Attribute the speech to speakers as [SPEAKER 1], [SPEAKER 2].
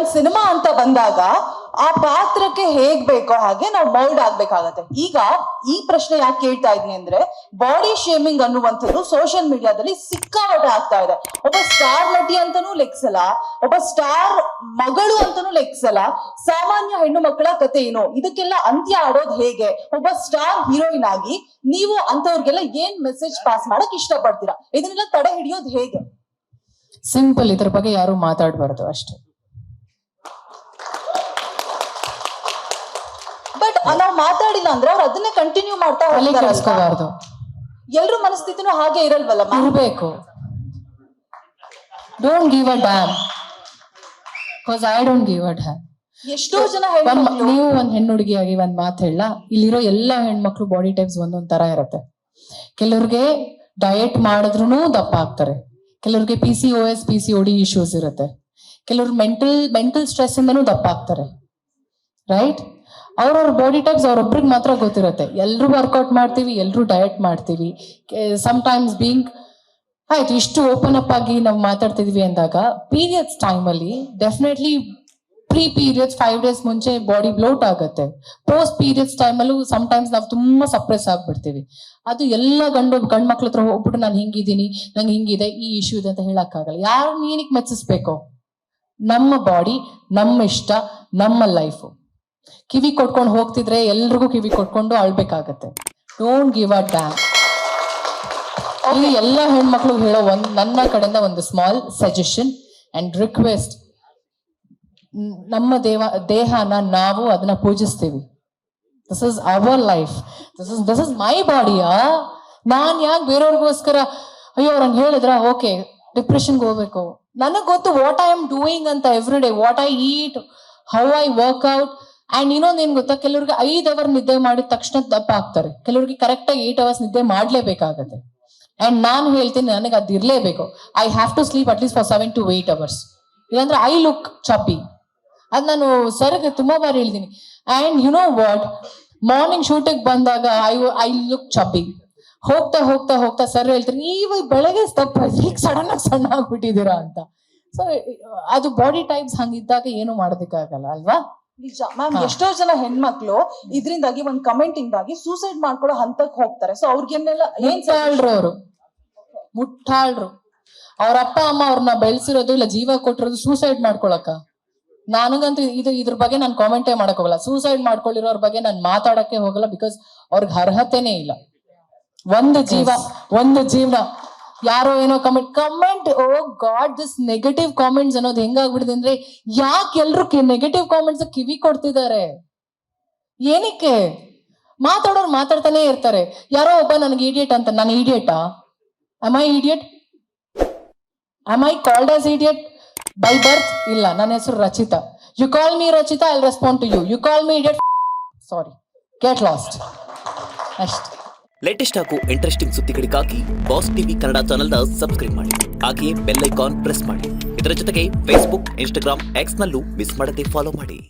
[SPEAKER 1] ಒಂದ್ ಸಿನಿಮಾ ಅಂತ ಬಂದಾಗ ಆ ಪಾತ್ರಕ್ಕೆ ಹೇಗ್ ಬೇಕೋ ಹಾಗೆ ನಾವು ಮೌಲ್ಡ್ ಆಗ್ಬೇಕಾಗತ್ತೆ. ಈಗ ಈ ಪ್ರಶ್ನೆ ಯಾಕೆ ಕೇಳ್ತಾ ಇದ್ನಿ ಅಂದ್ರೆ, ಬಾಡಿ ಶೇಮಿಂಗ್ ಅನ್ನುವಂಥದ್ದು ಸೋಷಿಯಲ್ ಮೀಡಿಯಾದಲ್ಲಿ ಸಿಕ್ಕಾಪಟ್ಟೆ ಆಗ್ತಾ ಇದೆ. ಒಬ್ಬ ಸ್ಟಾರ್ ನಟಿ ಅಂತಾನೂ ಲೆಕ್ಸಲ್ಲ, ಒಬ್ಬ ಸ್ಟಾರ್ ಮಗಳು ಅಂತಾನೂ ಲೆಕ್ಸಲ್ಲ, ಸಾಮಾನ್ಯ ಹೆಣ್ಣು ಮಕ್ಕಳ ಕತೆ ಏನು, ಇದಕ್ಕೆಲ್ಲ ಅಂತ್ಯ ಆಡೋದು ಹೇಗೆ? ಒಬ್ಬ ಸ್ಟಾರ್ ಹೀರೋಯಿನ್ ಆಗಿ ನೀವು ಅಂತವ್ರಿಗೆಲ್ಲ ಏನ್ ಮೆಸೇಜ್ ಪಾಸ್ ಮಾಡಕ್ ಇಷ್ಟಪಡ್ತೀರಾ? ಇದನ್ನೆಲ್ಲ ತಡೆ ಹಿಡಿಯೋದು ಹೇಗೆ?
[SPEAKER 2] ಸಿಂಪಲ್, ಇದ್ರ ಬಗ್ಗೆ ಯಾರು ಮಾತಾಡಬಾರ್ದು ಅಷ್ಟೇ.
[SPEAKER 1] ಬಟ್ ನಾವು ಮಾತಾಡಿಲ್ಲ ಅಂದ್ರೆ ಅವ್ರು ಅದನ್ನೇ ಕಂಟಿನ್ಯೂ ಮಾಡ್ತಾ
[SPEAKER 2] ಹೋಗ್ತಾರಲ್ವಾ?
[SPEAKER 1] ಎಲ್ರ ಮನಸ್ಥಿತಿನೂ ಹಾಗೆ ಇರಲ್ವಲ್ಲ?
[SPEAKER 2] ಇರಬೇಕು. Don't give a dam, because I don't give a dam.
[SPEAKER 1] ಎಷ್ಟೋ ಜನ
[SPEAKER 2] ನೀವು ಒಂದ್ ಹೆಣ್ಣು ಹುಡುಗಿಯಾಗಿ ಒಂದ್ ಮಾತು ಹೇಳ, ಇಲ್ಲಿರೋ ಎಲ್ಲಾ ಹೆಣ್ಮಕ್ಳು ಬಾಡಿ ಟೈಪ್ಸ್ ಒಂದೊಂದ್ ತರ ಇರತ್ತೆ. ಕೆಲವ್ರಿಗೆ ಡಯಟ್ ಮಾಡಿದ್ರು ದಪ್ಪ ಆಗ್ತಾರೆ, ಕೆಲವ್ರಿಗೆ PCOS PCOD ಇಶ್ಯೂಸ್ ಇರುತ್ತೆ, ಕೆಲವ್ರು ಮೆಂಟಲ್ ಸ್ಟ್ರೆಸ್ ಇಂದನೂ ದಪ್ಪ ಆಗ್ತಾರೆ. ರೈಟ್? ಅವ್ರವ್ರ ಬಾಡಿ ಟೈಪ್ಸ್ ಅವ್ರೊಬ್ರಿಗೆ ಮಾತ್ರ ಗೊತ್ತಿರುತ್ತೆ. ಎಲ್ರು ವರ್ಕೌಟ್ ಮಾಡ್ತೀವಿ, ಎಲ್ರು ಡಯಟ್ ಮಾಡ್ತೀವಿ. ಸಮ್ಟೈಮ್ಸ್ ಆಯ್ತು, ಇಷ್ಟು ಓಪನ್ ಅಪ್ ಆಗಿ ನಾವು ಮಾತಾಡ್ತಿದ್ವಿ ಅಂದಾಗ ಪೀರಿಯಡ್ಸ್ ಟೈಮಲ್ಲಿ ಡೆಫಿನೆಟ್ಲಿ ಪೀರಿಯಡ್ಸ್ 5 days ಮುಂಚೆ ಬಾಡಿ ಬ್ಲೋಟ್ ಆಗುತ್ತೆ. ಪೋಸ್ಟ್ ಪೀರಿಯಡ್ಸ್ ಟೈಮಲ್ಲೂ ಸಮ್ಟೈಮ್ಸ್ ನಾವು ತುಂಬಾ ಸಪ್ರೆಸ್ ಆಗ್ಬಿಡ್ತೀವಿ. ಅದು ಎಲ್ಲ ಗಂಡು ಮಕ್ಳ ಹತ್ರ ಹೋಗ್ಬಿಟ್ಟು ನಾನು ಹಿಂಗಿದ್ದೀನಿ, ನಂಗೆ ಹಿಂಗಿದೆ, ಈ ಇಶ್ಯೂ ಇದೆ ಅಂತ ಹೇಳಕ್ಕಾಗಲ್ಲ. ಯಾರು ಏನಕ್ಕೆ ಮೆಚ್ಚಿಸ್ಬೇಕು? ನಮ್ಮ ಬಾಡಿ, ನಮ್ಮ ಇಷ್ಟ, ನಮ್ಮ ಲೈಫು. ಕಿವಿ ಕೊಟ್ಕೊಂಡು ಹೋಗ್ತಿದ್ರೆ ಎಲ್ರಿಗೂ ಕಿವಿ ಕೊಟ್ಕೊಂಡು ಅಳ್ಬೇಕಾಗತ್ತೆ. Don't give a damn. ಇಲ್ಲಿ ಎಲ್ಲ ಹೆಣ್ಮಕ್ಳು ಹೇಳೋ ನನ್ನ ಕಡೆಯಿಂದ ಒಂದು ಸ್ಮಾಲ್ ಸಜೆಷನ್ ಅಂಡ್ ರಿಕ್ವೆಸ್ಟ್. ನಮ್ಮ ದೇಹನ ನಾವು ಅದನ್ನ ಪೂಜಿಸ್ತೀವಿ. This is our life, this is my ಬಾಡಿಯಾ. ನಾನ್ ಯಾಕೆ ಬೇರೆಯವ್ರಿಗೋಸ್ಕರ ಅಯ್ಯೋ ಅವ್ರಂಗೆ ಹೇಳಿದ್ರ ಓಕೆ ಡಿಪ್ರೆಷನ್ಗೆ ಹೋಗ್ಬೇಕು? ನನಗ್ ಗೊತ್ತು ವಾಟ್ ಐ ಆಮ್ ಡೂಯಿಂಗ್ ಅಂತ every day, what I eat, how I workout. And ಇನ್ನೊಂದ್ ಏನ್ ಗೊತ್ತಾ, ಕೆಲವ್ರಿಗೆ 5 hours ನಿದ್ದೆ ಮಾಡಿದ ತಕ್ಷಣ ದಪ್ಪ ಆಗ್ತಾರೆ, ಕೆಲವ್ರಿಗೆ ಕರೆಕ್ಟ್ ಆಗಿ 8 hours ನಿದ್ದೆ ಮಾಡ್ಲೇಬೇಕಾಗತ್ತೆ. ಅಂಡ್ ನಾನು ಹೇಳ್ತೀನಿ, ನನಗೆ ಅದು ಇರ್ಲೇಬೇಕು. I have to sleep at least for 7 to 8 hours. ಇಲ್ಲಾಂದ್ರೆ ಐ ಲುಕ್ ಚಪ್ಪಿ. ಅದ್ ನಾನು ಸರ್ಗೆ ತುಂಬಾ ಬಾರಿ ಹೇಳಿದೀನಿ. And you know what, morning ಶೂಟಿಗೆ ಬಂದಾಗ ಐ ಲುಕ್ ಚಪ್ಪಿ. ಹೋಗ್ತಾ ಹೋಗ್ತಾ ಹೋಗ್ತಾ ಸರ್ ಹೇಳ್ತೀನಿ, ನೀವು ಬೆಳಗ್ಗೆ ದಪ್ಪ, ಈಗ ಸಡನ್ ಆಗಿ ಸಣ್ಣ ಆಗ್ಬಿಟ್ಟಿದ್ದೀರಾ ಅಂತ. ಸೊ ಅದು ಬಾಡಿ ಟೈಪ್ಸ್ ಹಂಗಿದ್ದಾಗ ಏನು ಮಾಡೋದಕ್ಕಾಗಲ್ಲ ಅಲ್ವಾ?
[SPEAKER 1] ನಿಜ ಮ್ಯಾಮ್. ಎಷ್ಟೋ ಜನ ಹೆಣ್ಮಕ್ಳು ಇದರಿಂದಾಗಿ ಒಂದ್ ಕಮೆಂಟ್ ಇಂದಾಗಿ ಸೂಸೈಡ್ ಮಾಡ್ಕೊಳ್ಳೋ ಹಂತಕ್ಕೆ ಹೋಗ್ತಾರೆ. ಸೊ ಅವ್ರಿಗೆನ್ನೆಲ್ಲ
[SPEAKER 2] ಅವರು ಮುಟ್ಟಾಳ್ರು, ಅವ್ರ ಅಪ್ಪ ಅಮ್ಮ ಅವ್ರನ್ನ ಬೆಳೆಸಿರೋದು ಇಲ್ಲ ಜೀವ ಕೊಟ್ಟಿರೋದು ಸೂಸೈಡ್ ಮಾಡ್ಕೊಳಕ. ನನಗಂತೂ ಇದ್ರ ಬಗ್ಗೆ ನಾನು ಕಾಮೆಂಟೇ ಮಾಡಕ್ ಹೋಗಲ್ಲ. ಸೂಸೈಡ್ ಮಾಡ್ಕೊಳ್ಳಿರೋರ್ ಬಗ್ಗೆ ನಾನು ಮಾತಾಡಕ್ಕೆ ಹೋಗಲ್ಲ, ಬಿಕಾಸ್ ಅವ್ರಿಗೆ ಅರ್ಹತೆನೇ ಇಲ್ಲ. ಒಂದು ಜೀವನ ಯಾರೋ ಏನೋ comment oh God, this negative comments ಅನ್ನೋದು ಹೆಂಗಾಗ್ಬಿಡಿದೆ ಅಂದ್ರೆ, ಯಾಕೆ ಎಲ್ರು ನೆಗೆಟಿವ್ ಕಾಮೆಂಟ್ಸ್ ಕಿವಿ ಕೊಡ್ತಿದ್ದಾರೆ? ಏನಕ್ಕೆ? ಮಾತಾಡೋರು ಮಾತಾಡ್ತಾನೆ ಇರ್ತಾರೆ. ಯಾರೋ ಒಬ್ಬ ನನಗೆ ಇಡಿಯಟ್ ಅಂತ, ನಾನು ಇಡಿಯಟಾ? am I idiot? am I called as idiot by birth? ಇಲ್ಲ, ನನ್ನ ಹೆಸರು Rachita. You call me Rachita, I'll respond to you. You call me idiot, sorry, get lost. ಅಷ್ಟೇ.
[SPEAKER 3] ಲೇಟೆಸ್ಟ್ ಹಾಗೂ ಇಂಟ್ರೆಸ್ಟಿಂಗ್ ಸುದ್ದಿಗಳಿಗಾಗಿ ಬಾಸ್ ಟಿವಿ ಕನ್ನಡ ಚಾನೆಲ್ನ ಸಬ್ಸ್ಕ್ರೈಬ್ ಮಾಡಿ, ಹಾಗೆಯೇ ಬೆಲ್ ಐಕಾನ್ ಪ್ರೆಸ್ ಮಾಡಿ. ಇದರ ಜೊತೆಗೆ ಫೇಸ್ಬುಕ್, ಇನ್ಸ್ಟಾಗ್ರಾಮ್, ಎಕ್ಸ್ ನಲ್ಲೂ ಮಿಸ್ ಮಾಡದೆ ಫಾಲೋ ಮಾಡಿ.